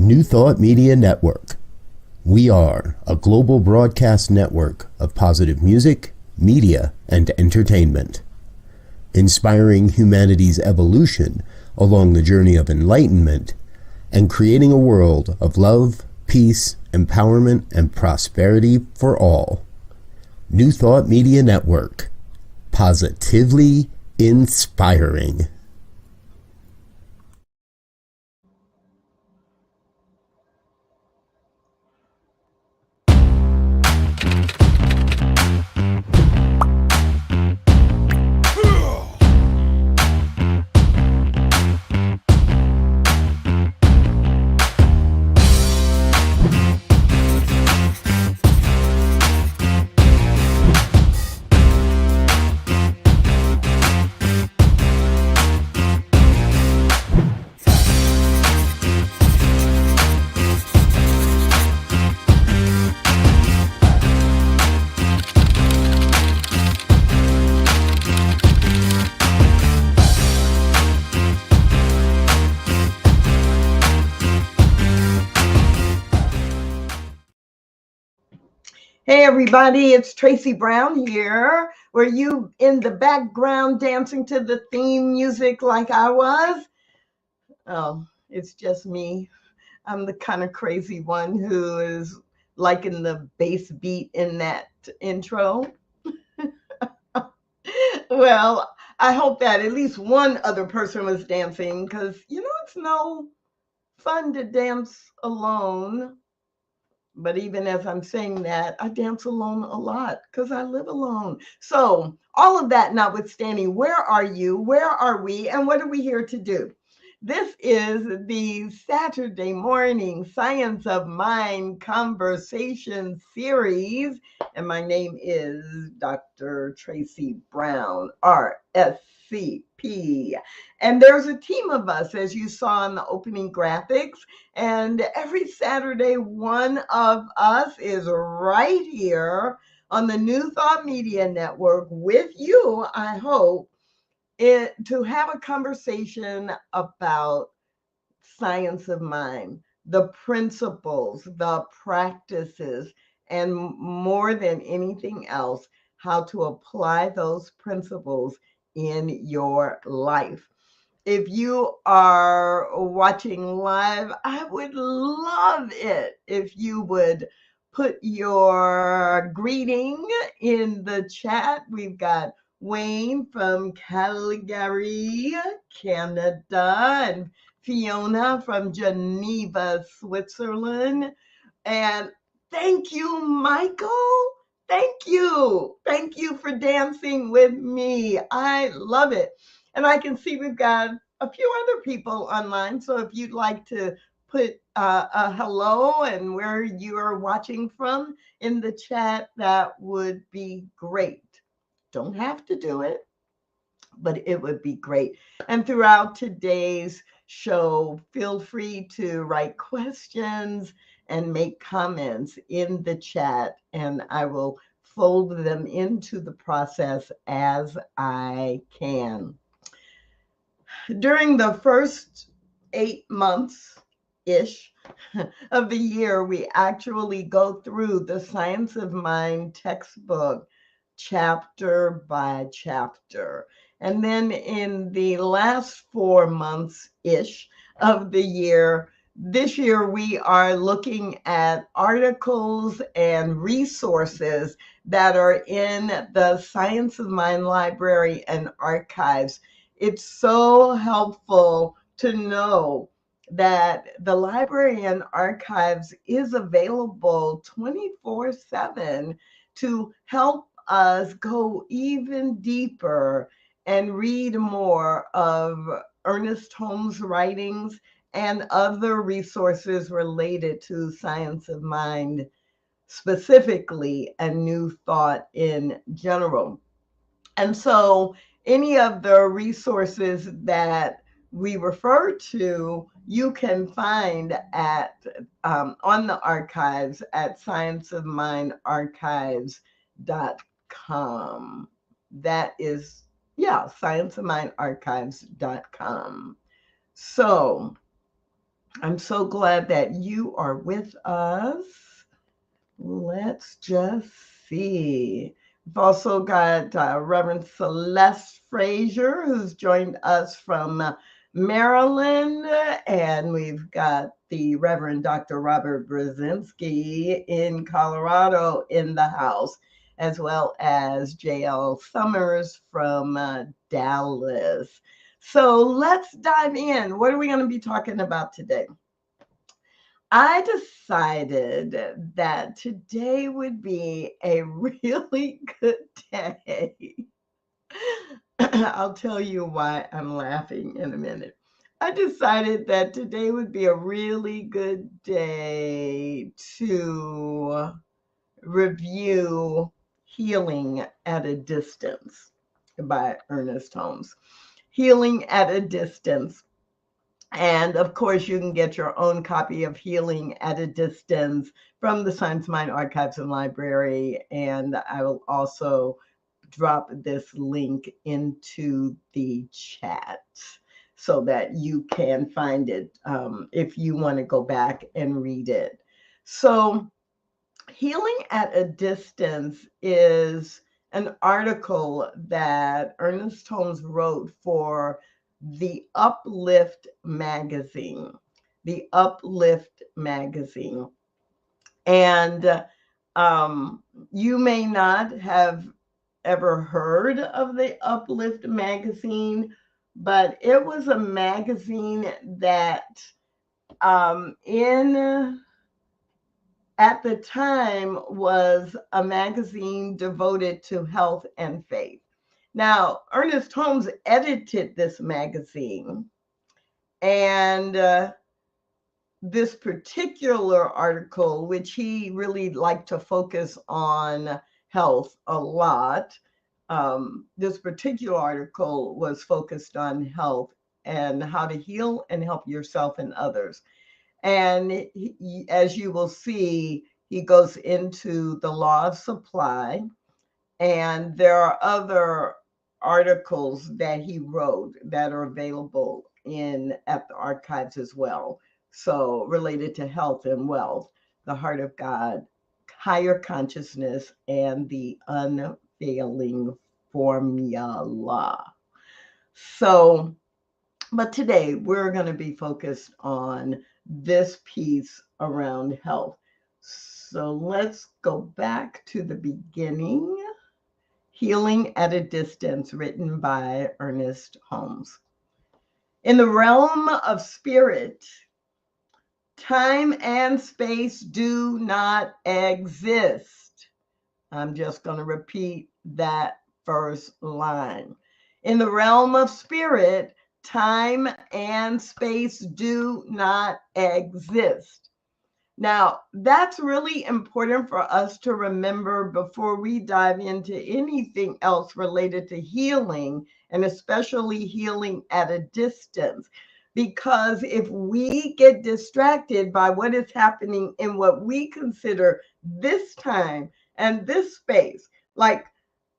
New Thought Media Network. We are a global broadcast network of positive music, media, and entertainment, inspiring humanity's evolution along the journey of enlightenment and creating a world of love, peace, empowerment, and prosperity for all. New Thought Media Network. Positively inspiring. Hey everybody, it's Tracy Brown here. Were you in the background dancing to the theme music like I was? Oh, it's just me. I'm the kind of crazy one who is liking the bass beat in that intro. Well, I hope that at least one other person was dancing because, it's no fun to dance alone. But even as I'm saying that, I dance alone a lot because I live alone. So all of that notwithstanding, where are you? Where are we? And what are we here to do? This is the Saturday morning Science of Mind conversation series. And my name is Dr. Tracy Brown, RScp. And there's a team of us, as you saw in the opening graphics. And every Saturday, one of us is right here on the New Thought Media Network with you, I hope, to have a conversation about science of mind, the principles, the practices, and more than anything else, how to apply those principles in your life. If you are watching live, I would love it if you would put your greeting in the chat. We've got Wayne from Calgary, Canada, and Fiona from Geneva, Switzerland. And thank you, Michael. Thank you. Thank you for dancing with me. I love it. And I can see we've got a few other people online. So if you'd like to put a hello and where you are watching from in the chat, that would be great. Don't have to do it, but it would be great. And throughout today's show, feel free to write questions and make comments in the chat, and I will fold them into the process as I can. During the first 8 months-ish of the year, we actually go through the Science of Mind textbook chapter by chapter. And then in the last 4 months-ish of the year, this year we are looking at articles and resources that are in the Science of Mind Library and Archives. It's so helpful to know that the library and archives is available 24/7 to help us go even deeper and read more of Ernest Holmes' writings and other resources related to science of mind specifically and new thought in general. And so any of the resources that we refer to, you can find at on the archives at scienceofmindarchives.com. That is, scienceofmindarchives.com. So I'm so glad that you are with us. Let's just see. We've also got Reverend Celeste Frazier, who's joined us from Maryland, and we've got the Reverend Dr. Robert Brzezinski in Colorado in the house, as well as J.L. Summers from Dallas. So let's dive in. What are we going to be talking about today? I decided that today would be a really good day. I'll tell you why I'm laughing in a minute. I decided that today would be a really good day to review Healing at a Distance by Ernest Holmes. Healing at a Distance. And of course, you can get your own copy of Healing at a Distance from the Science Mind Archives and Library. And I will also drop this link into the chat so that you can find it if you want to go back and read it. So, Healing at a Distance is an article that Ernest Holmes wrote for the Uplift magazine. The Uplift magazine. And you may not have ever heard of the Uplift magazine, but it was a magazine that at the time was a magazine devoted to health and faith. Now, Ernest Holmes edited this magazine, and this particular article, which he really liked to focus on health a lot, this particular article was focused on health and how to heal and help yourself and others. And as you will see, he goes into the law of supply, and there are other articles that he wrote that are available at the archives as well. So related to health and wealth, the heart of God, higher consciousness, and the unfailing formula. So, but today we're going to be focused on this piece around health. So let's go back to the beginning. Healing at a Distance, written by Ernest Holmes. In the realm of spirit, time and space do not exist. I'm just going to repeat that first line. In the realm of spirit, time and space do not exist. Now, that's really important for us to remember before we dive into anything else related to healing, and especially healing at a distance. Because if we get distracted by what is happening in what we consider this time and this space, like,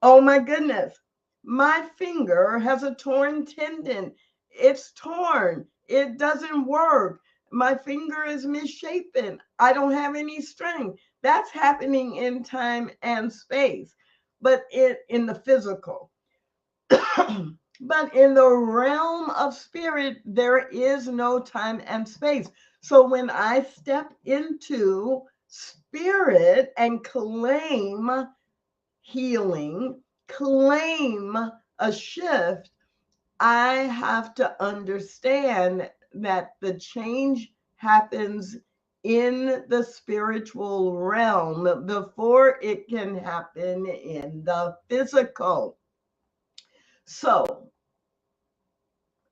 oh my goodness, my finger has a torn tendon. It's torn. It doesn't work. My finger is misshapen. I don't have any strength. That's happening in time and space, but in the physical. But in the realm of spirit, there is no time and space. So when I step into spirit and claim healing, claim a shift, I have to understand that the change happens in the spiritual realm before it can happen in the physical. So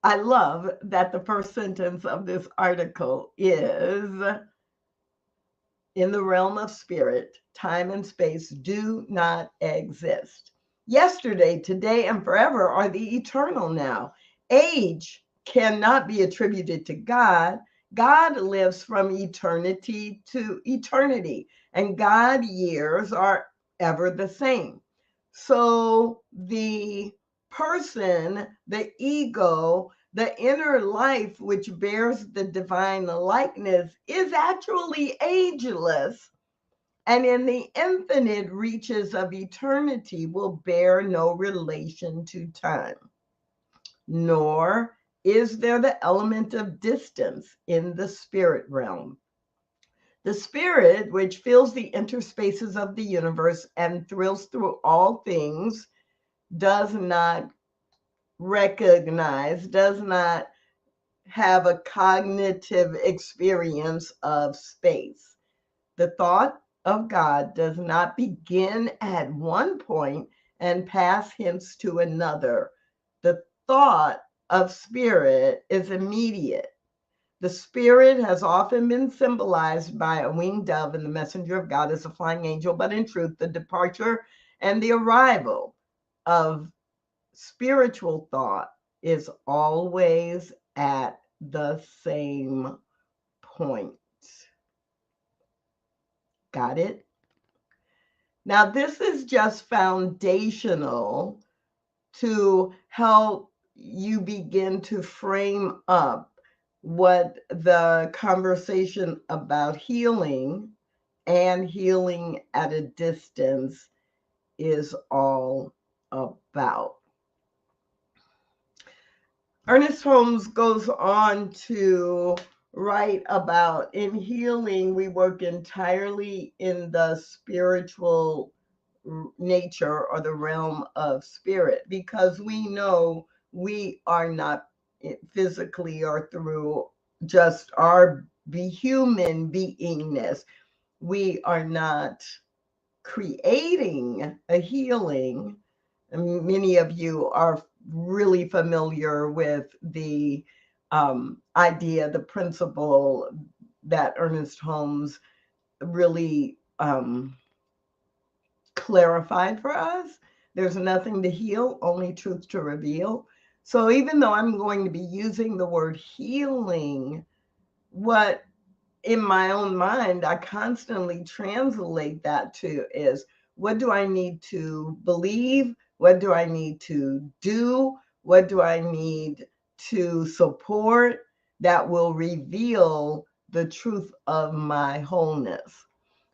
I love that the first sentence of this article is, in the realm of spirit, time and space do not exist. Yesterday, today, and forever are the eternal now. Age cannot be attributed to God. God lives from eternity to eternity, and God years are ever the same. So the person, the ego, The inner life, which bears the divine likeness, is actually ageless, and in the infinite reaches of eternity will bear no relation to time, nor is there the element of distance in the spirit realm. The spirit, which fills the interspaces of the universe and thrills through all things, does not recognize, does not have a cognitive experience of space. The thought of God does not begin at one point and pass hence to another. The thought of spirit is immediate. The spirit has often been symbolized by a winged dove and the messenger of God as a flying angel, but in truth, the departure and the arrival of spiritual thought is always at the same point. Got it? Now, this is just foundational to help you begin to frame up what the conversation about healing and healing at a distance is all about. Ernest Holmes goes on to write about, in healing, we work entirely in the spiritual nature or the realm of spirit, because we know we are not physically or through just our human beingness. We are not creating a healing. Many of you are really familiar with the idea, the principle that Ernest Holmes really clarified for us. There's nothing to heal, only truth to reveal. So even though I'm going to be using the word healing, what in my own mind, I constantly translate that to is, what do I need to believe? What do I need to do? What do I need to support that will reveal the truth of my wholeness?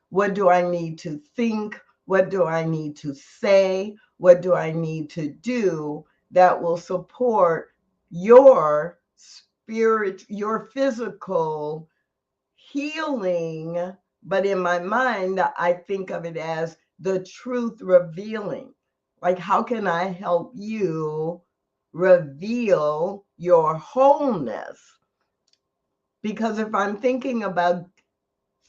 What do I need to think? What do I need to say? What do I need to do that will support your spirit, your physical healing? But in my mind, I think of it as the truth revealing. Like, how can I help you reveal your wholeness? Because if I'm thinking about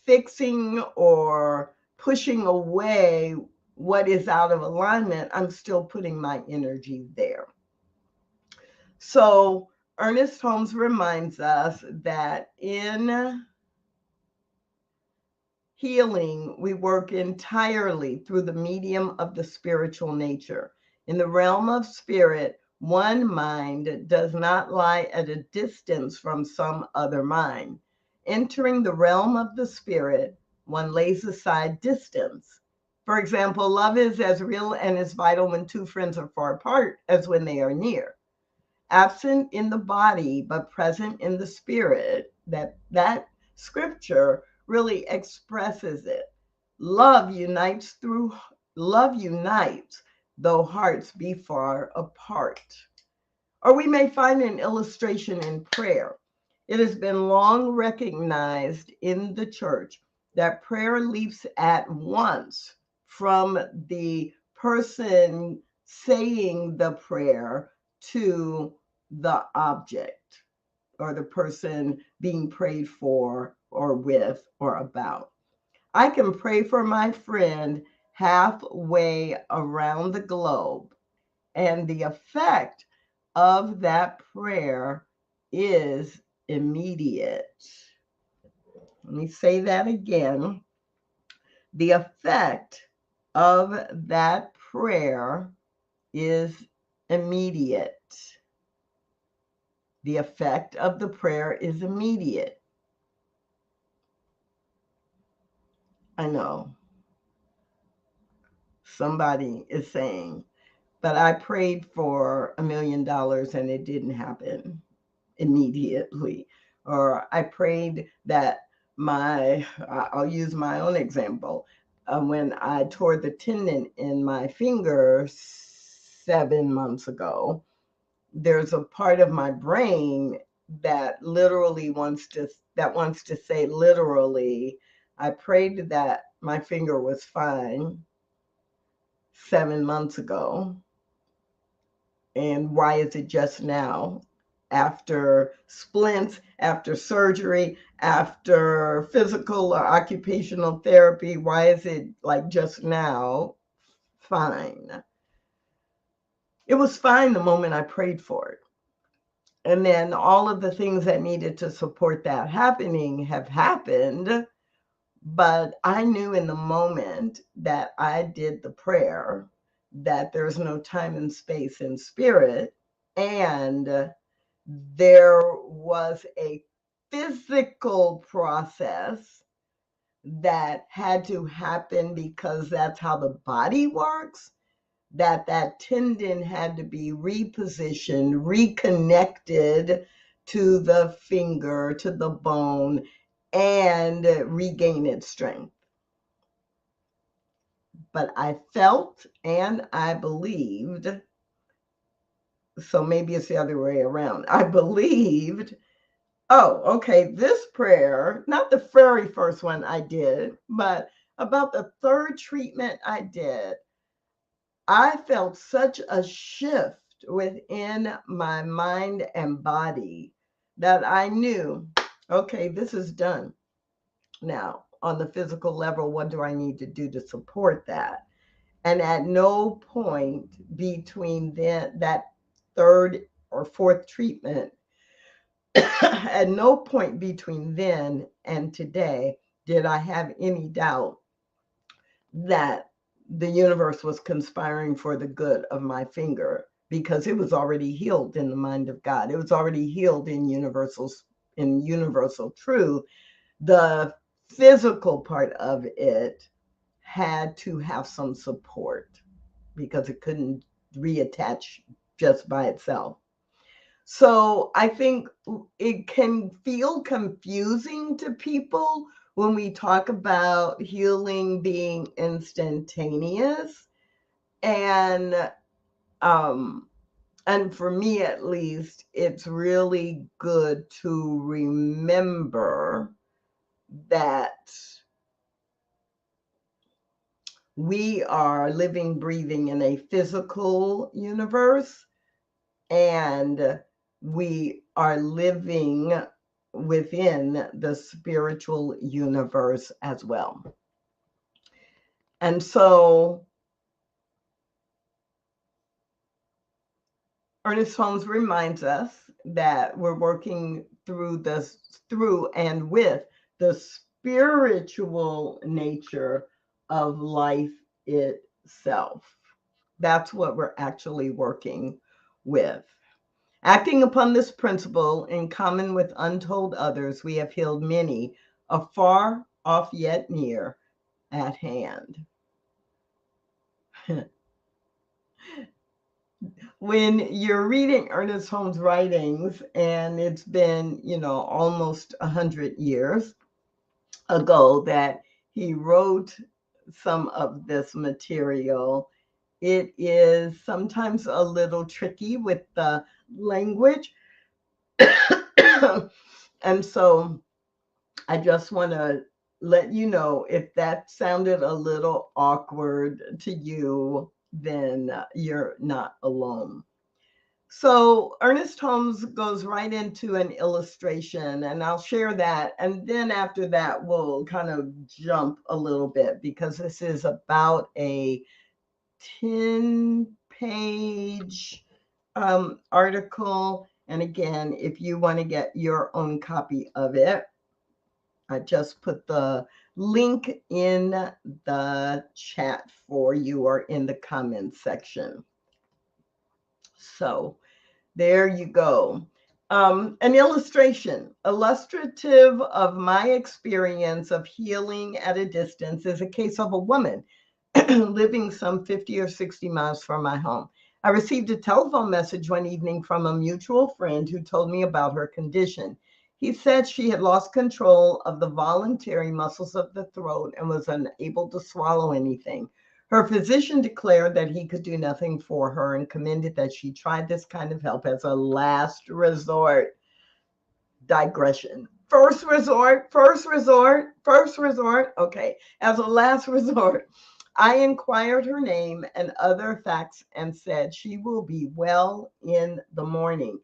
fixing or pushing away what is out of alignment, I'm still putting my energy there. So Ernest Holmes reminds us that in healing, we work entirely through the medium of the spiritual nature. In the realm of spirit, one mind does not lie at a distance from some other mind. Entering the realm of the spirit, one lays aside distance. For example, love is as real and as vital when two friends are far apart as when they are near. Absent in the body, but present in the spirit, that scripture really expresses it. Love unites through love unites, though hearts be far apart. Or we may find an illustration in prayer. It has been long recognized in the church that prayer leaps at once from the person saying the prayer to the object, or the person being prayed for or with or about. I can pray for my friend halfway around the globe, and the effect of that prayer is immediate. Let me say that again. The effect of that prayer is immediate. The effect of the prayer is immediate. I know somebody is saying, but I prayed for $1 million and it didn't happen. immediately. Or I prayed that I'll use my own example. When I tore the tendon in my finger 7 months ago, there's a part of my brain that wants to say literally, I prayed that my finger was fine 7 months ago, and why is it just now, after splints, after surgery, after physical or occupational therapy, why is it like just now fine? It was fine the moment I prayed for it. And then all of the things that needed to support that happening have happened. But I knew in the moment that I did the prayer that there's no time and space in spirit. And there was a physical process that had to happen because that's how the body works, that tendon had to be repositioned, reconnected to the finger, to the bone, and regain its strength. But I felt and I believed, so maybe it's the other way around. I believed, oh, okay, this prayer, not the very first one I did, but about the third treatment I did, I felt such a shift within my mind and body that I knew, okay, this is done. Now, on the physical level, what do I need to do to support that? And at no point between that third or fourth treatment, at no point between then and today did I have any doubt that the universe was conspiring for the good of my finger, because it was already healed in the mind of God. It was already healed in universal truth. The physical part of it had to have some support because it couldn't reattach just by itself. So I think it can feel confusing to people when we talk about healing being instantaneous. And and for me at least, it's really good to remember that we are living, breathing in a physical universe, and we are living within the spiritual universe as well. And so Ernest Holmes reminds us that we're working through and with the spiritual nature of life itself. That's what we're actually working with. Acting upon this principle in common with untold others, we have healed many, afar off yet near at hand. When you're reading Ernest Holmes' writings, and it's been, almost 100 years ago that he wrote some of this material, it is sometimes a little tricky with the language. And so I just want to let you know, if that sounded a little awkward to you, then you're not alone. So Ernest Holmes goes right into an illustration, and I'll share that. And then after that, we'll kind of jump a little bit, because this is about a 10-page article. And again, if you want to get your own copy of it, I just put the link in the chat for you, or in the comments section. So there you go. An illustration, illustrative of my experience of healing at a distance, is a case of a woman living some 50 or 60 miles from my home. I received a telephone message one evening from a mutual friend who told me about her condition. He said she had lost control of the voluntary muscles of the throat and was unable to swallow anything. Her physician declared that he could do nothing for her and commended that she tried this kind of help as a last resort. Digression. First resort, first resort, first resort. Okay, as a last resort. I inquired her name and other facts and said she will be well in the morning.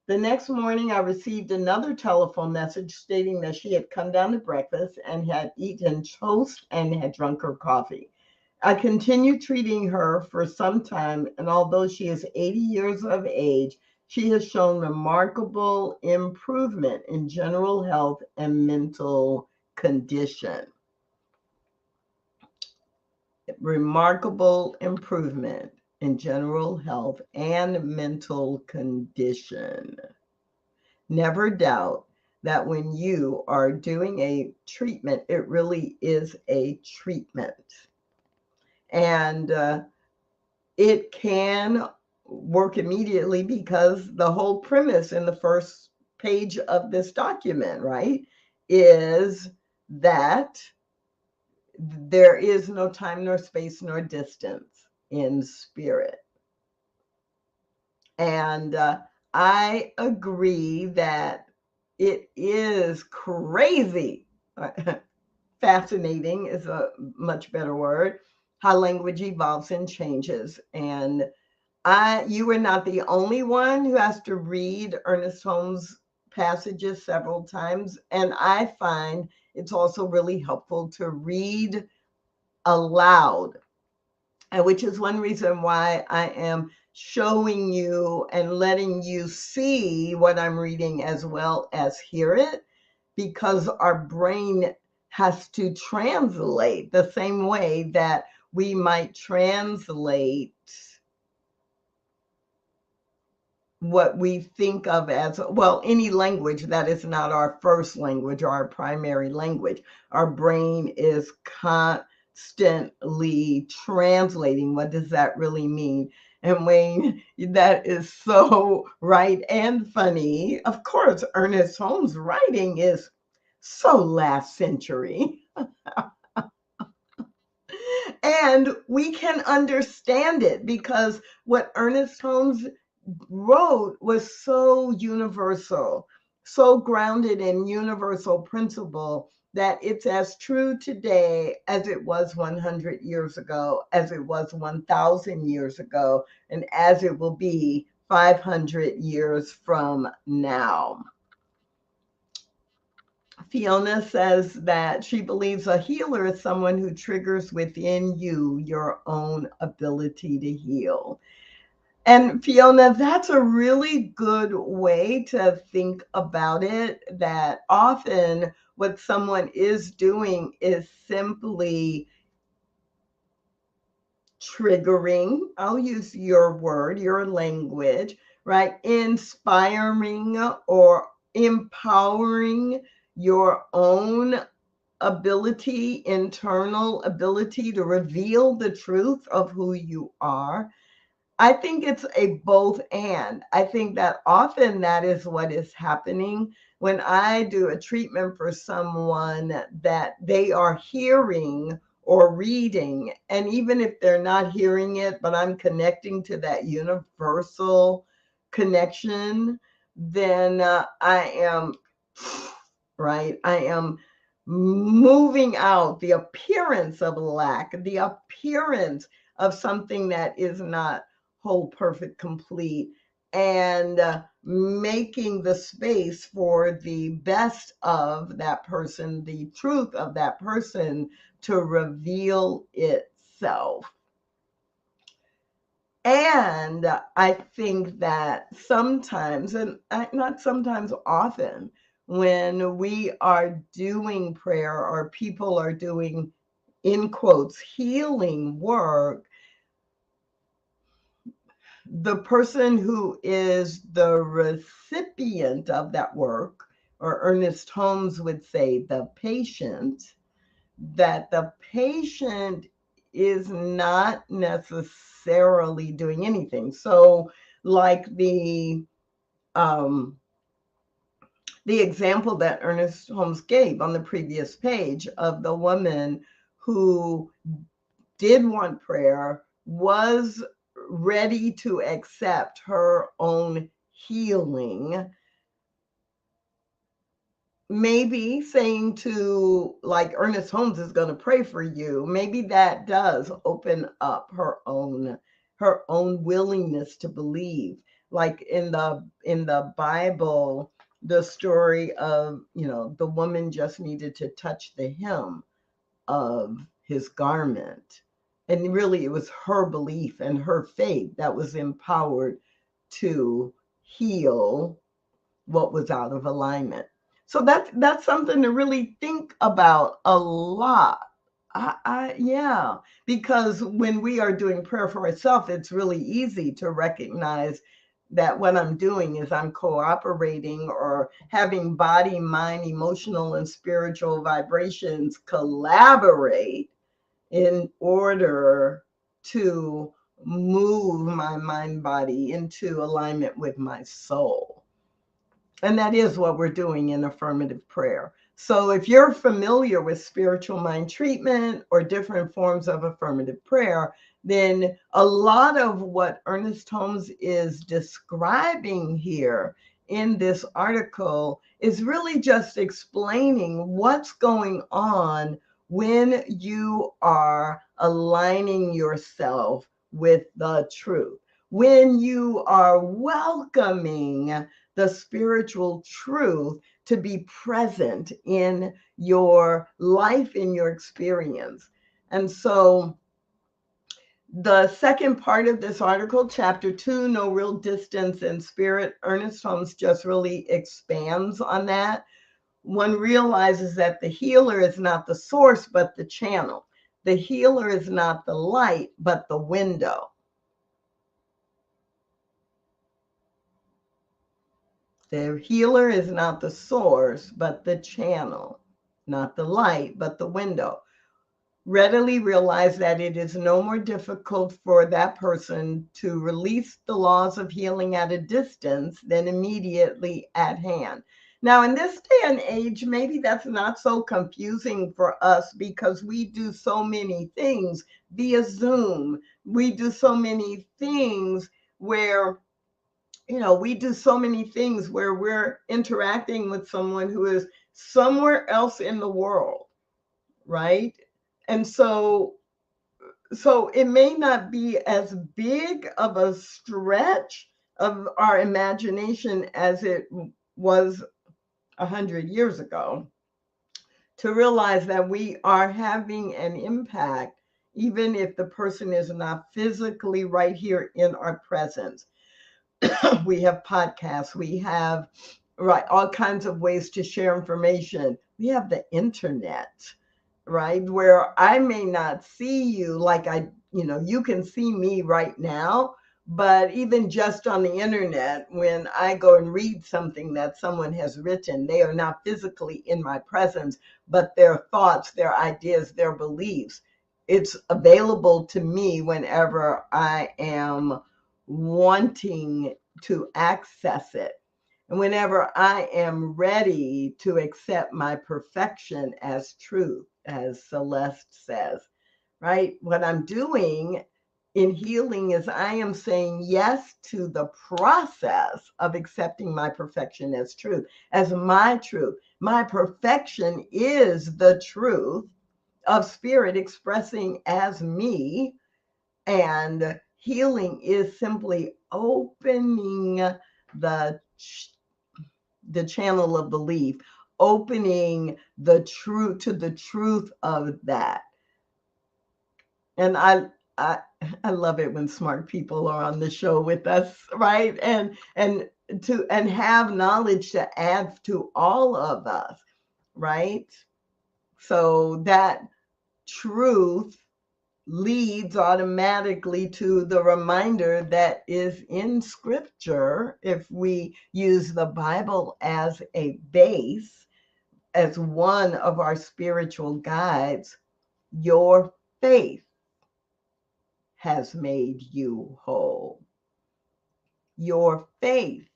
The next morning, I received another telephone message stating that she had come down to breakfast and had eaten toast and had drunk her coffee. I continued treating her for some time, and although she is 80 years of age, she has shown remarkable improvement in general health and mental condition. Remarkable improvement in general health and mental condition. Never doubt that when you are doing a treatment, it really is a treatment. And it can work immediately because the whole premise in the first page of this document, right, is that there is no time nor space nor distance in spirit. And I agree that it is crazy. Fascinating is a much better word. How language evolves and changes. And you are not the only one who has to read Ernest Holmes' passages several times. And I find it's also really helpful to read aloud, and which is one reason why I am showing you and letting you see what I'm reading as well as hear it, because our brain has to translate the same way that we might translate what we think of as, well, any language that is not our first language or our primary language. Our brain is constantly translating. What does that really mean? And Wayne, that is so right and funny. Of course, Ernest Holmes' writing is so last century. And we can understand it because what Ernest Holmes wrote was so universal, so grounded in universal principle that it's as true today as it was 100 years ago, as it was 1,000 years ago, and as it will be 500 years from now. Fiona says that she believes a healer is someone who triggers within you your own ability to heal. And Fiona, that's a really good way to think about it, that often what someone is doing is simply triggering, I'll use your word, your language, right? Inspiring or empowering your own ability, internal ability to reveal the truth of who you are. I think it's a both and. I think that often that is what is happening when I do a treatment for someone, that they are hearing or reading. And even if they're not hearing it, but I'm connecting to that universal connection, then I am, right? I am moving out the appearance of lack, the appearance of something that is not whole, perfect, complete, and making the space for the best of that person, the truth of that person to reveal itself. And I think that sometimes, and not sometimes, often, when we are doing prayer or people are doing, in quotes, healing work, the person who is the recipient of that work, or Ernest Holmes would say the patient, that the patient is not necessarily doing anything. So, like um, the example that Ernest Holmes gave on the previous page of the woman who did want prayer, was ready to accept her own healing, maybe saying to, like, Ernest Holmes is going to pray for you, maybe that does open up her own willingness to believe. Like in the Bible, the story of, the woman just needed to touch the hem of his garment, and really it was her belief and her faith that was empowered to heal what was out of alignment. So that's something to really think about a lot. Yeah, because when we are doing prayer for ourselves, it's really easy to recognize that what I'm doing is I'm cooperating or having body, mind, emotional, and spiritual vibrations collaborate in order to move my mind body into alignment with my soul. And that is what we're doing in affirmative prayer. So if you're familiar with spiritual mind treatment or different forms of affirmative prayer, then a lot of what Ernest Holmes is describing here in this article is really just explaining what's going on when you are aligning yourself with the truth, when you are welcoming the spiritual truth to be present in your life, in your experience. And so the second part of this article, chapter 2, No Real Distance in Spirit, Ernest Holmes just really expands on that. One realizes that the healer is not the source, but the channel. The healer is not the light, but the window. The healer is not the source, but the channel, not the light, but the window. Readily realize that it is no more difficult for that person to release the laws of healing at a distance than immediately at hand. Now, in this day and age, maybe that's not so confusing for us because we do so many things via Zoom. We do so many things where we do so many things where we're interacting with someone who is somewhere else in the world, right? And so it may not be as big of a stretch of our imagination as it was 100 years ago to realize that we are having an impact, even if the person is not physically right here in our presence. We have podcasts, we have right all kinds of ways to share information. We have the internet, right, where I may not see you like you can see me right now, but even just on the internet, when I go and read something that someone has written, they are not physically in my presence, but their thoughts, their ideas, their beliefs, it's available to me whenever I am wanting to access it. And whenever I am ready to accept my perfection as truth, as Celeste says, right? What I'm doing in healing is I am saying yes to the process of accepting my perfection as truth, as my truth. My perfection is the truth of spirit expressing as me, and healing is simply opening the channel of belief, opening the truth to the truth of that. And I I love it when smart people are on the show with us, right? And have knowledge to add to all of us, right? So that truth leads automatically to the reminder that is in scripture. If we use the Bible as a base, as one of our spiritual guides, your faith. has made you whole. Your faith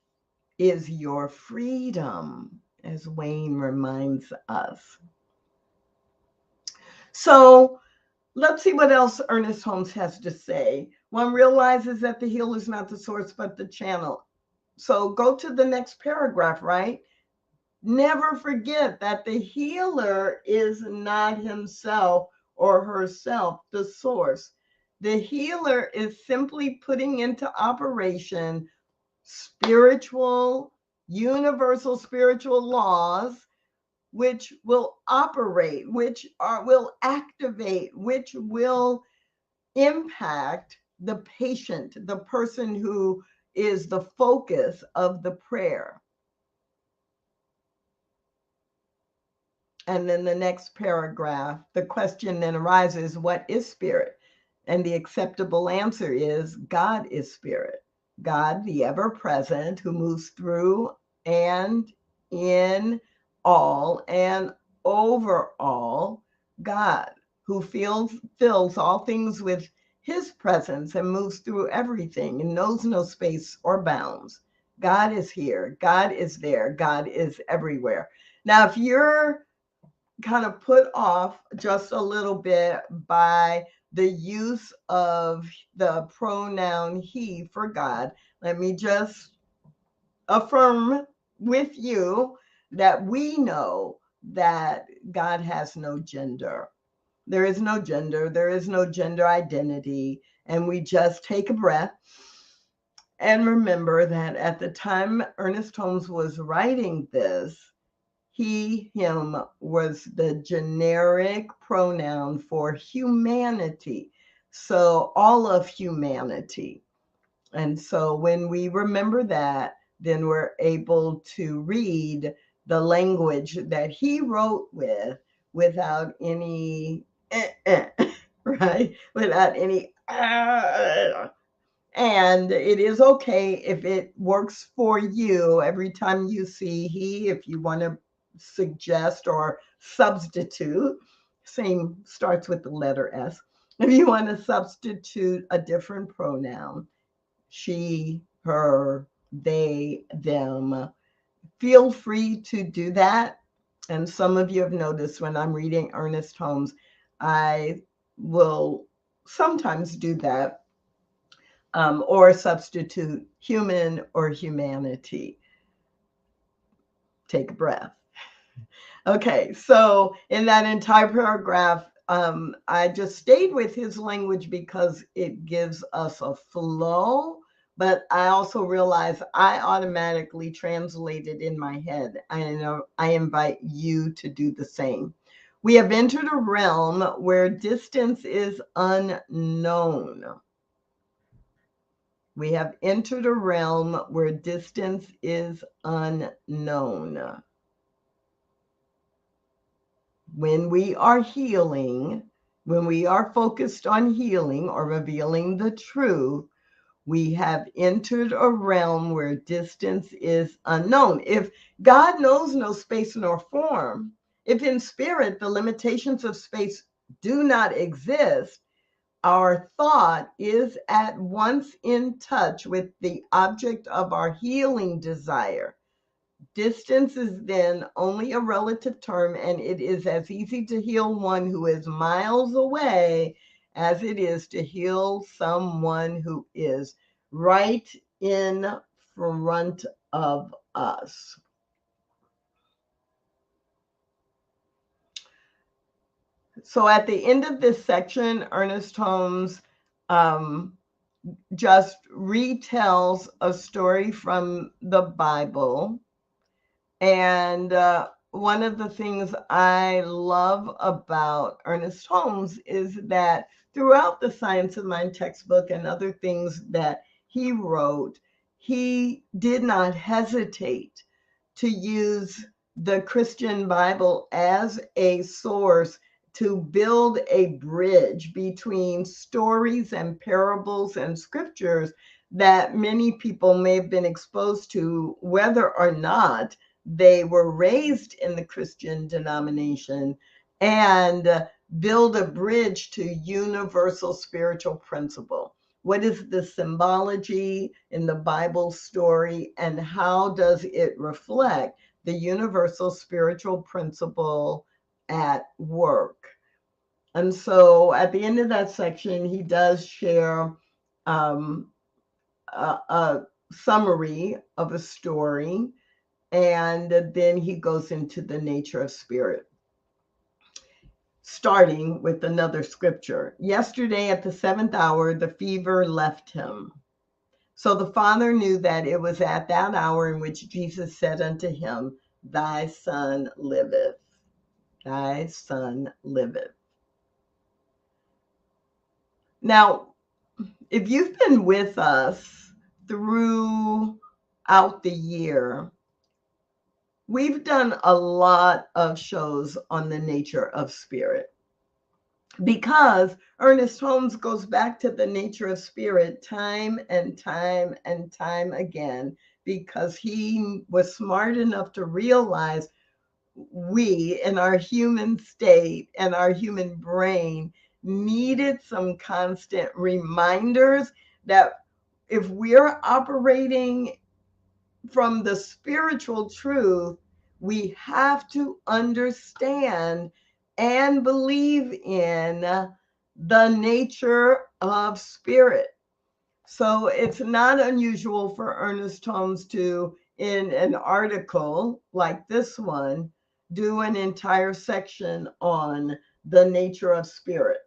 is your freedom, as Wayne reminds us. So let's see what else Ernest Holmes has to say. One realizes that the healer is not the source, but the channel. So go to the next paragraph, right? Never forget that the healer is not himself or herself the source. The healer is simply putting into operation spiritual, universal spiritual laws which will operate, will activate, which will impact the patient, the person who is the focus of the prayer. And then the next paragraph, the question then arises, what is spirit? And the acceptable answer is God is spirit. God, the ever present, who moves through and in all and over all. God, who fills all things with his presence and moves through everything and knows no space or bounds. God is here. God is there. God is everywhere. Now, if you're kind of put off just a little bit by the use of the pronoun he for God, let me just affirm with you that we know that God has no gender. There is no gender. There is no gender identity. And we just take a breath and remember that at the time Ernest Holmes was writing this, he, him was the generic pronoun for humanity. So all of humanity. And so when we remember that, then we're able to read the language that he wrote with without any, right? Without any, and it is okay if it works for you every time you see he, if you want to suggest or substitute, same starts with the letter S. If you want to substitute a different pronoun, she, her, they, them, feel free to do that. And some of you have noticed when I'm reading Ernest Holmes, I will sometimes do that, or substitute human or humanity. Take a breath. Okay, so in that entire paragraph, I just stayed with his language because it gives us a flow, but I also realized I automatically translated in my head. I invite you to do the same. We have entered a realm where distance is unknown. We have entered a realm where distance is unknown. When we are healing, when we are focused on healing or revealing the truth, we have entered a realm where distance is unknown. If God knows no space nor form, if in spirit the limitations of space do not exist, our thought is at once in touch with the object of our healing desire. Distance is then only a relative term, and it is as easy to heal one who is miles away as it is to heal someone who is right in front of us. So at the end of this section, Ernest Holmes just retells a story from the Bible. And one of the things I love about Ernest Holmes is that throughout the Science of Mind textbook and other things that he wrote, he did not hesitate to use the Christian Bible as a source to build a bridge between stories and parables and scriptures that many people may have been exposed to, whether or not they were raised in the Christian denomination. And build a bridge to universal spiritual principle. What is the symbology in the Bible story, and how does it reflect the universal spiritual principle at work? And so at the end of that section, he does share um, a summary of a story, and then he goes into the nature of spirit, starting with another scripture. Yesterday at the 7th hour, the fever left him. So the father knew that it was at that hour in which Jesus said unto him, Thy son liveth. Thy son liveth. Now, if you've been with us throughout the year, we've done a lot of shows on the nature of spirit, because Ernest Holmes goes back to the nature of spirit time and time and time again, because he was smart enough to realize we, in our human state and our human brain, needed some constant reminders that if we're operating from the spiritual truth, we have to understand and believe in the nature of spirit. So it's not unusual for Ernest Holmes to, in an article like this one, do an entire section on the nature of spirit.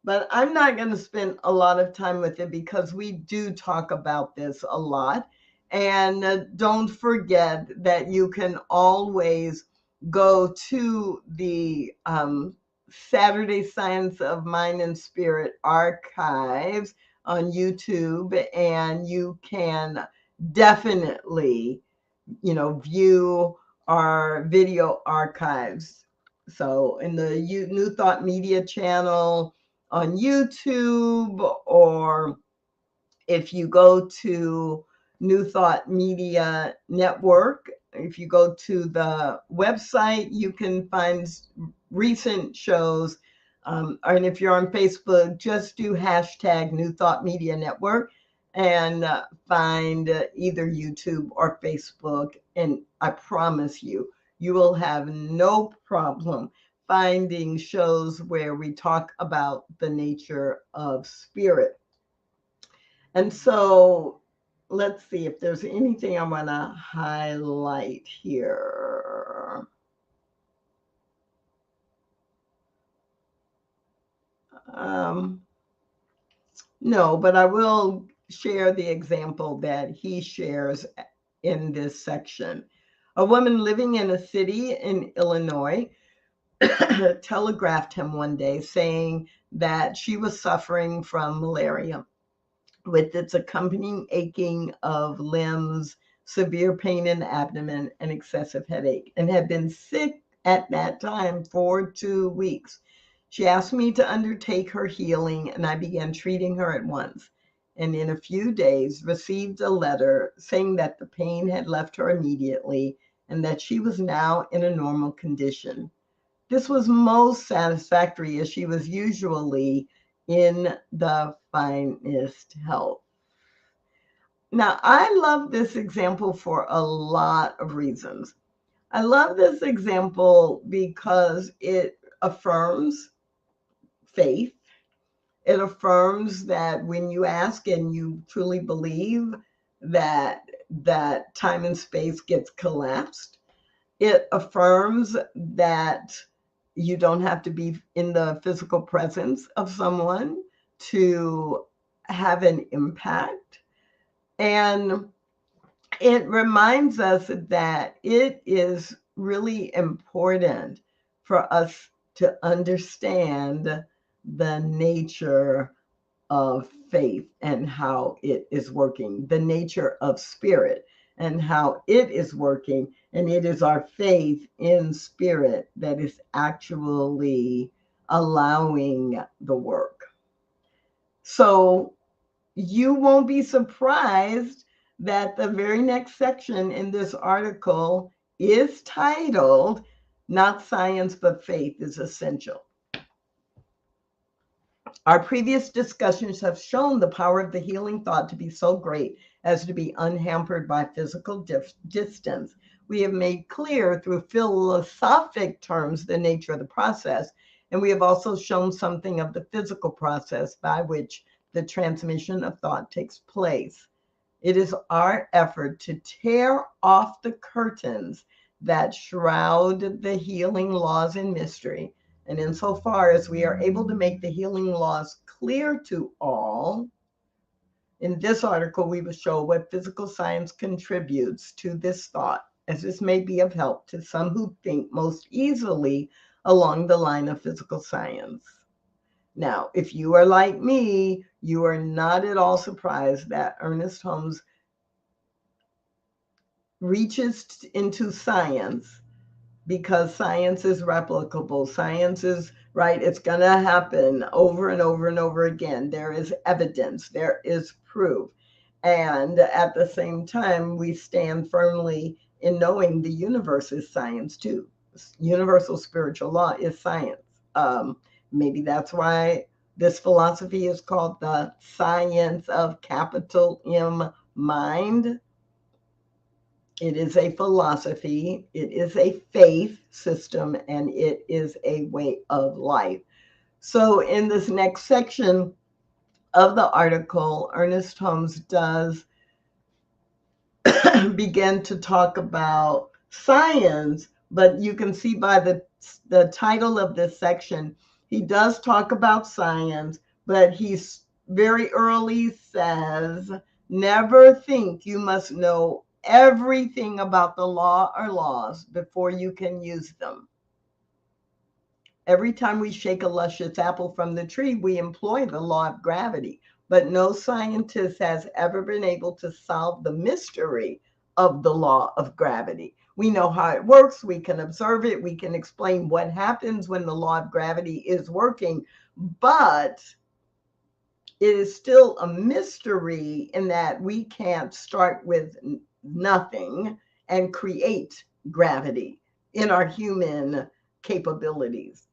But I'm not going to spend a lot of time with it, because we do talk about this a lot. And don't forget that you can always go to the Saturday Science of Mind and Spirit archives on YouTube, and you can definitely, view our video archives. So in the New Thought Media channel on YouTube, or if you go to New Thought Media Network, if you go to the website, you can find recent shows. And if you're on Facebook, just do hashtag New Thought Media Network and find either YouTube or Facebook. And I promise you, you will have no problem finding shows where we talk about the nature of spirit. And so let's see if there's anything I want to highlight here. No, but I will share the example that he shares in this section. A woman living in a city in Illinois telegraphed him one day saying that she was suffering from malaria, with its accompanying aching of limbs, severe pain in the abdomen, and excessive headache, and had been sick at that time for 2 weeks. She asked me to undertake her healing, and I began treating her at once. And in a few days, received a letter saying that the pain had left her immediately and that she was now in a normal condition. This was most satisfactory, as she was usually in the finest health. Now, I love this example for a lot of reasons. I love this example because it affirms faith. It affirms that when you ask and you truly believe, that time and space gets collapsed. It affirms that you don't have to be in the physical presence of someone to have an impact. And it reminds us that it is really important for us to understand the nature of faith and how it is working, the nature of spirit and how it is working. And it is our faith in spirit that is actually allowing the work. So you won't be surprised that the very next section in this article is titled, Not Science, but Faith is Essential. Our previous discussions have shown the power of the healing thought to be so great as to be unhampered by physical distance. We have made clear through philosophic terms the nature of the process, and we have also shown something of the physical process by which the transmission of thought takes place. It is our effort to tear off the curtains that shroud the healing laws in mystery. And insofar as we are able to make the healing laws clear to all, in this article, we will show what physical science contributes to this thought, as this may be of help to some who think most easily along the line of physical science. Now, if you are like me, you are not at all surprised that Ernest Holmes reaches into science because science is replicable. Science is right. It's going to happen over and over and over again. There is evidence, there is proof. And at the same time, we stand firmly in knowing the universe is science too. Universal spiritual law is science. Maybe that's why this philosophy is called the science of capital M mind. It is a philosophy, it is a faith system, and it is a way of life. So, in this next section of the article, Ernest Holmes does begin to talk about science, but you can see by the title of this section, he does talk about science, but he's very early says, never think you must know everything about the law or laws before you can use them. Every time we shake a luscious apple from the tree, we employ the law of gravity, but no scientist has ever been able to solve the mystery of the law of gravity. We know how it works, we can observe it, we can explain what happens when the law of gravity is working, but it is still a mystery in that we can't start with nothing and create gravity in our human capabilities.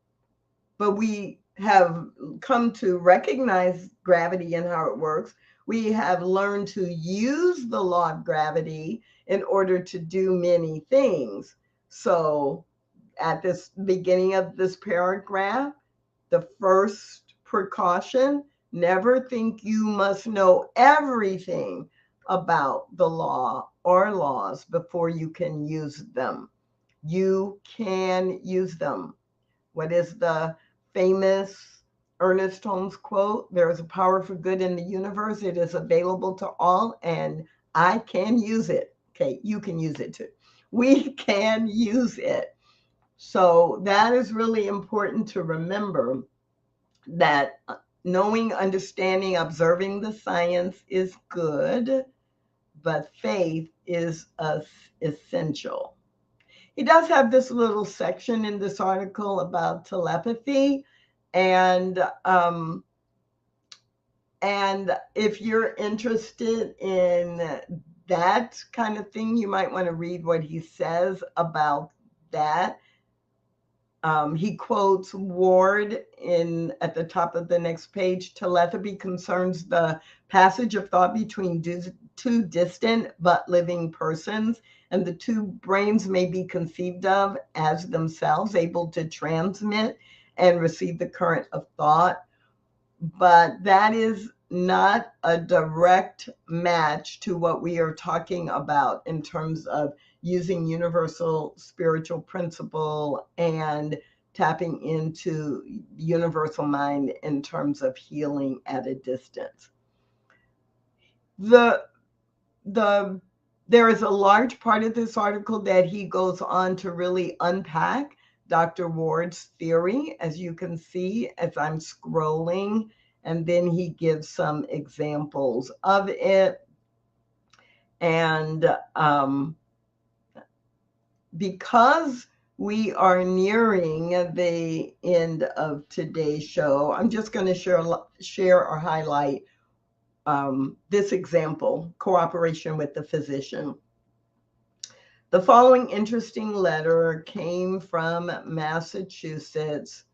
But we have come to recognize gravity and how it works. We have learned to use the law of gravity in order to do many things. So at this beginning of this paragraph, the first precaution, never think you must know everything about the law or laws before you can use them. You can use them. What is the famous Ernest Holmes quote? There is a power for good in the universe. It is available to all, and I can use it. Okay, you can use it too. We can use it. So that is really important to remember, that knowing, understanding, observing the science is good, but faith is essential. He does have this little section in this article about telepathy, and if you're interested in that kind of thing, you might want to read what he says about that. He quotes Ward at the top of the next page. Telepathy concerns the passage of thought between two distant but living persons, and the two brains may be conceived of as themselves able to transmit and receive the current of thought. But that is not a direct match to what we are talking about in terms of using universal spiritual principle and tapping into universal mind in terms of healing at a distance. There is a large part of this article that he goes on to really unpack Dr. Ward's theory, as you can see as I'm scrolling, and then he gives some examples of it. And because we are nearing the end of today's show, I'm just going to share or highlight this example: cooperation with the physician. The following interesting letter came from Massachusetts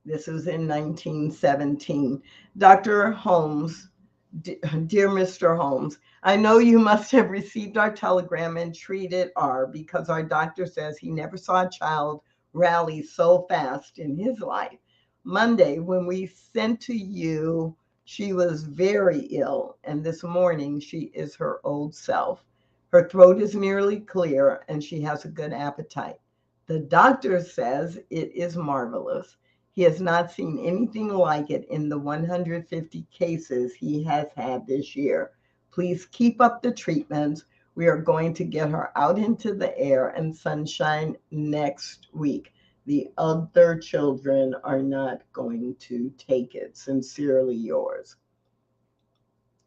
This was in 1917. Dr. Holmes, dear Mr. Holmes, I know you must have received our telegram and treated R because our doctor says he never saw a child rally so fast in his life. Monday, when we sent to you, she was very ill, and this morning she is her old self. Her throat is nearly clear, and she has a good appetite. The doctor says it is marvelous. He has not seen anything like it in the 150 cases he has had this year. Please keep up the treatments. We are going to get her out into the air and sunshine next week. The other children are not going to take it. Sincerely yours.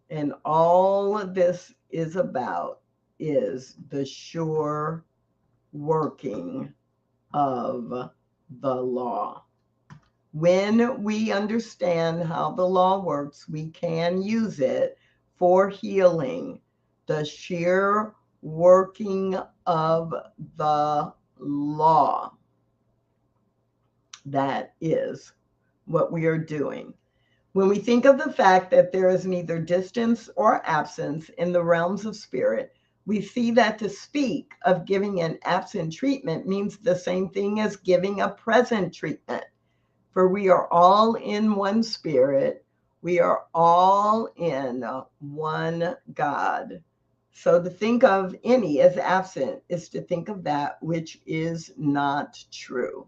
And all this is about is the sure working of the law. When we understand how the law works, we can use it for healing. The sheer working of the law. That is what we are doing. When we think of the fact that there is neither distance or absence in the realms of spirit, we see that to speak of giving an absent treatment means the same thing as giving a present treatment. For we are all in one spirit. We are all in one God. So to think of any as absent is to think of that which is not true.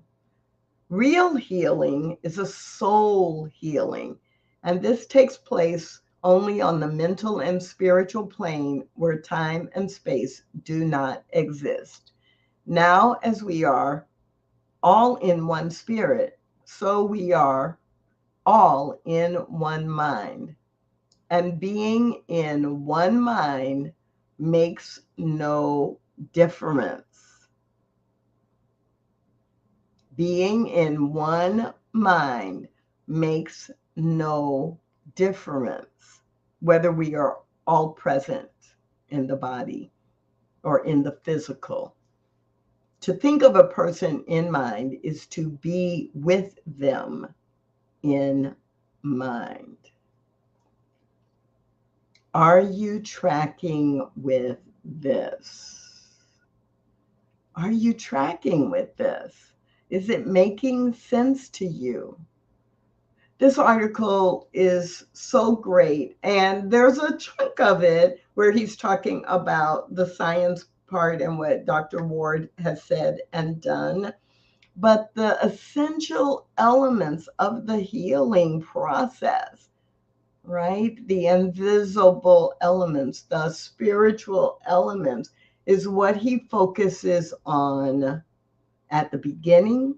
Real healing is a soul healing, and this takes place only on the mental and spiritual plane where time and space do not exist. Now, as we are all in one spirit, so we are all in one mind. And being in one mind makes no difference. Being in one mind makes no difference, whether we are all present in the body or in the physical. To think of a person in mind is to be with them in mind. Are you tracking with this? Are you tracking with this? Is it making sense to you? This article is so great, and there's a chunk of it where he's talking about the science part and what Dr. Ward has said and done. But the essential elements of the healing process, right? The invisible elements, the spiritual elements, is what he focuses on at the beginning,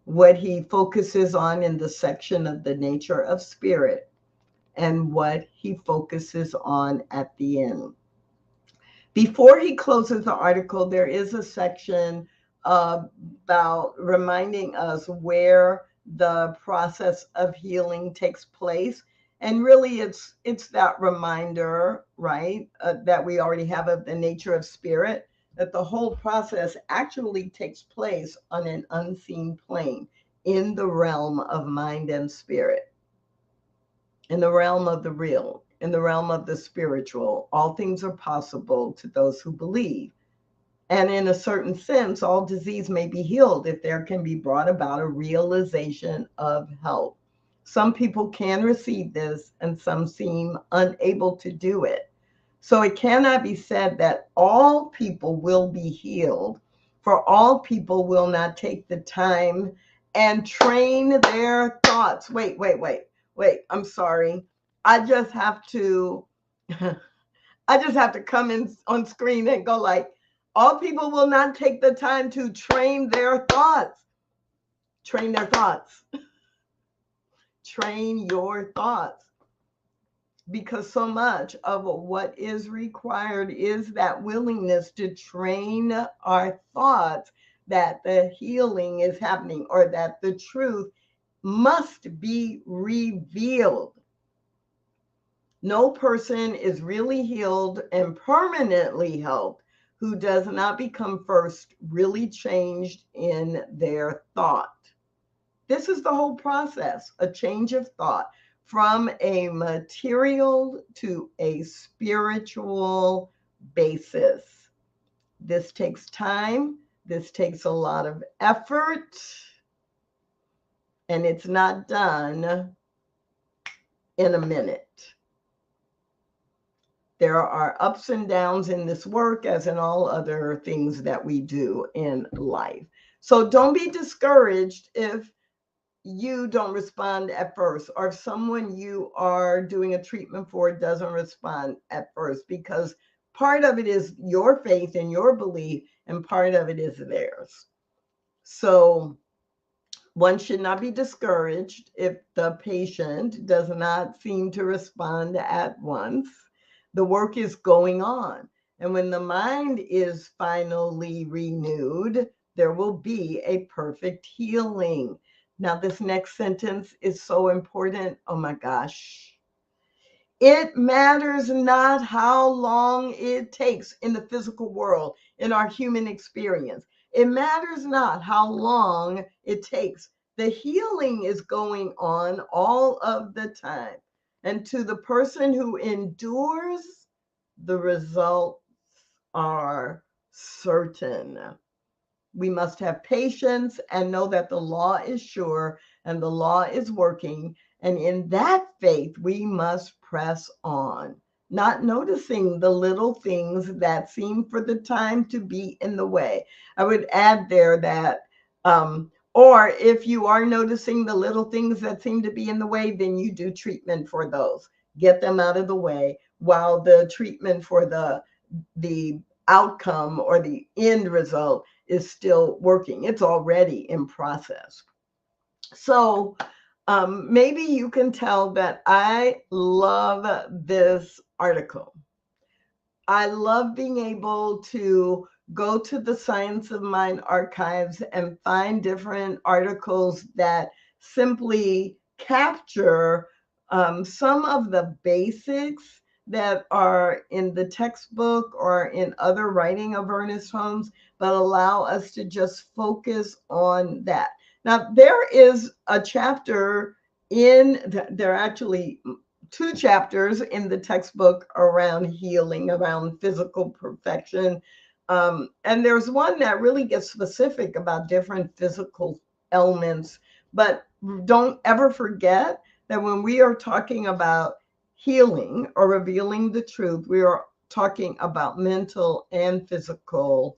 what he focuses on in the section of the nature of spirit, and what he focuses on at the end. Before he closes the article, there is a section about reminding us where the process of healing takes place. And really, it's that reminder, right, that we already have of the nature of spirit, that the whole process actually takes place on an unseen plane in the realm of mind and spirit, in the realm of the real, in the realm of the spiritual. All things are possible to those who believe. And in a certain sense, all disease may be healed if there can be brought about a realization of health. Some people can receive this, and some seem unable to do it. So it cannot be said that all people will be healed, for all people will not take the time and train their thoughts. Wait. I'm sorry. I just have to come in on screen and go like, all people will not take the time to train their thoughts. Train their thoughts. Train your thoughts. Because so much of what is required is that willingness to train our thoughts that the healing is happening or that the truth must be revealed. No person is really healed and permanently helped who does not become first really changed in their thought. This is the whole process, a change of thought from a material to a spiritual basis. This takes time. This takes a lot of effort. And it's not done in a minute. There are ups and downs in this work, as in all other things that we do in life. So don't be discouraged if you don't respond at first, or if someone you are doing a treatment for doesn't respond at first, because part of it is your faith and your belief, and part of it is theirs. So one should not be discouraged if the patient does not seem to respond at once. The work is going on. And when the mind is finally renewed, there will be a perfect healing. Now, this next sentence is so important. Oh my gosh. It matters not how long it takes in the physical world, in our human experience. It matters not how long it takes. The healing is going on all of the time. And to the person who endures, the results are certain. We must have patience and know that the law is sure and the law is working. And in that faith, we must press on, not noticing the little things that seem for the time to be in the way. I would add there that, or if you are noticing the little things that seem to be in the way, then you do treatment for those. Get them out of the way while the treatment for the outcome or the end result is still working. It's already in process. So maybe you can tell that I love this article. I love being able to go to the Science of Mind archives and find different articles that simply capture some of the basics that are in the textbook or in other writing of Ernest Holmes, but allow us to just focus on that. Now, there is a chapter there are actually two chapters in the textbook around healing, around physical perfection. And there's one that really gets specific about different physical ailments. But don't ever forget that when we are talking about healing or revealing the truth, we are talking about mental and physical,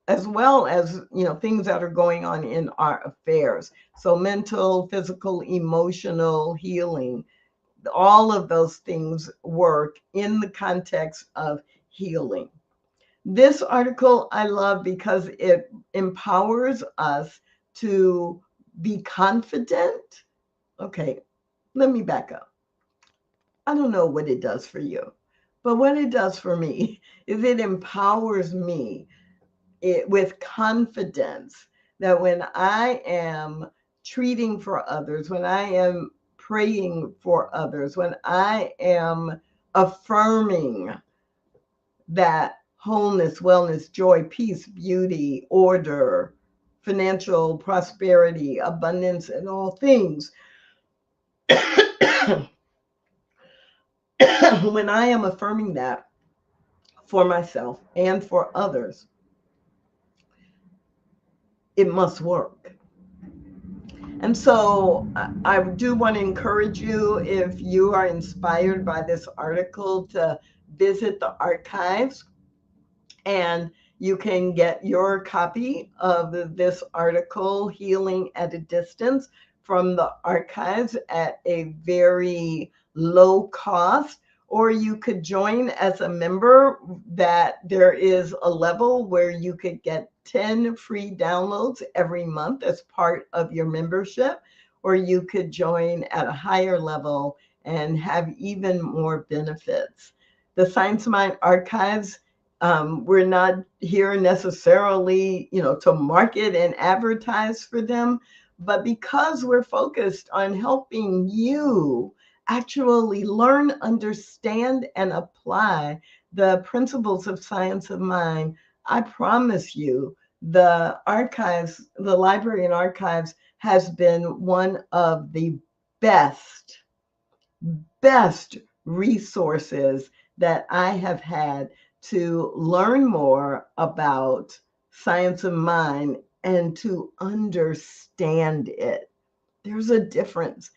as well as things that are going on in our affairs. So mental, physical, emotional healing, all of those things work in the context of healing. This article I love because it empowers us to be confident. Okay, let me back up. I don't know what it does for you, but what it does for me is it empowers me with confidence that when I am treating for others, when I am praying for others, when I am affirming that wholeness, wellness, joy, peace, beauty, order, financial prosperity, abundance in all things, when I am affirming that for myself and for others, it must work. And so I do want to encourage you, if you are inspired by this article, to visit the archives, and you can get your copy of this article, Healing at a Distance, from the archives at a very low cost. Or you could join as a member, that there is a level where you could get 10 free downloads every month as part of your membership. Or you could join at a higher level and have even more benefits. The Science Mind Archives, we're not here necessarily, to market and advertise for them, but because we're focused on helping you actually learn, understand, and apply the principles of Science of Mind, I promise you the archives, the library and archives has been one of the best resources that I have had to learn more about science of mind and to understand it. There's a difference.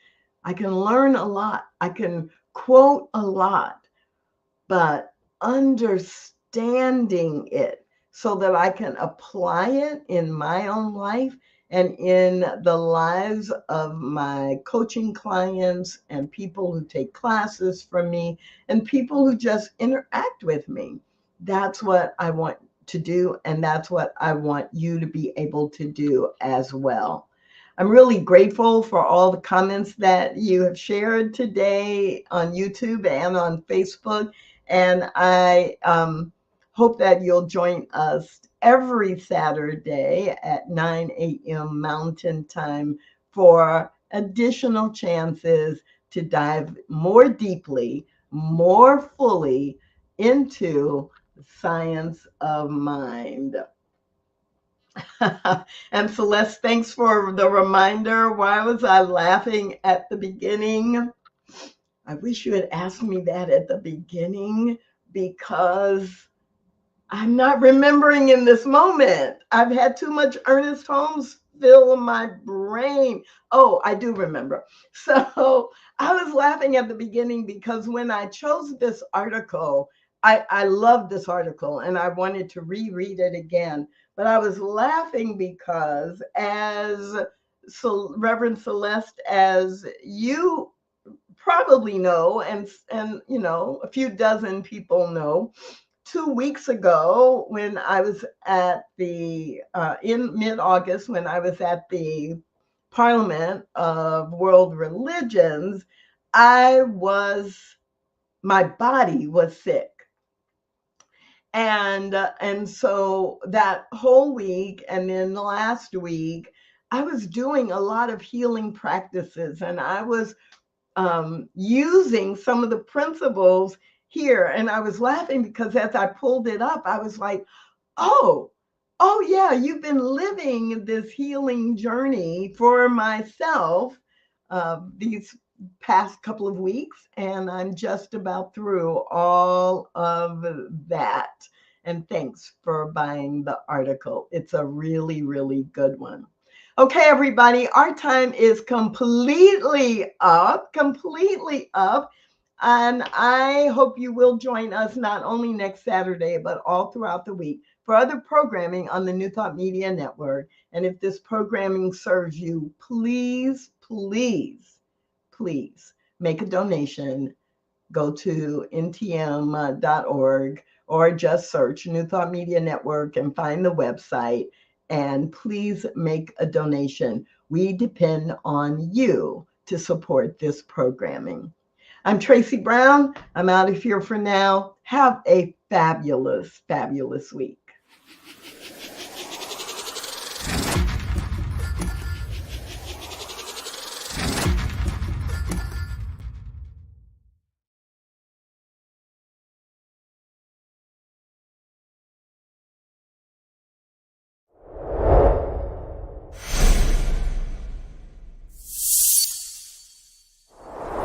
I can learn a lot, I can quote a lot, but understanding it so that I can apply it in my own life and in the lives of my coaching clients and people who take classes from me and people who just interact with me. That's what I want to do, and that's what I want you to be able to do as well. I'm really grateful for all the comments that you have shared today on YouTube and on Facebook. And I hope that you'll join us every Saturday at 9 a.m. Mountain Time for additional chances to dive more deeply, more fully into the science of mind. And Celeste, thanks for the reminder. Why was I laughing at the beginning? I wish you had asked me that at the beginning because I'm not remembering in this moment. I've had too much Ernest Holmes fill my brain. Oh, I do remember. So I was laughing at the beginning because when I chose this article, I loved this article and I wanted to reread it again. But I was laughing because, as Reverend Celeste, as you probably know, and you know, a few dozen people know, 2 weeks ago when I was at the in mid-August, when I was at the Parliament of World Religions, my body was sick. And so that whole week and then the last week, I was doing a lot of healing practices, and I was using some of the principles here. And I was laughing because as I pulled it up, I was like, oh, yeah, you've been living this healing journey for myself these past couple of weeks. And I'm just about through all of that. And thanks for buying the article. It's a really, really good one. Okay, everybody, our time is completely up. And I hope you will join us not only next Saturday, but all throughout the week for other programming on the New Thought Media Network. And if this programming serves you, please, please, please make a donation. Go to ntm.org or just search New Thought Media Network and find the website. And please make a donation. We depend on you to support this programming. I'm Tracy Brown. I'm out of here for now. Have a fabulous, fabulous week.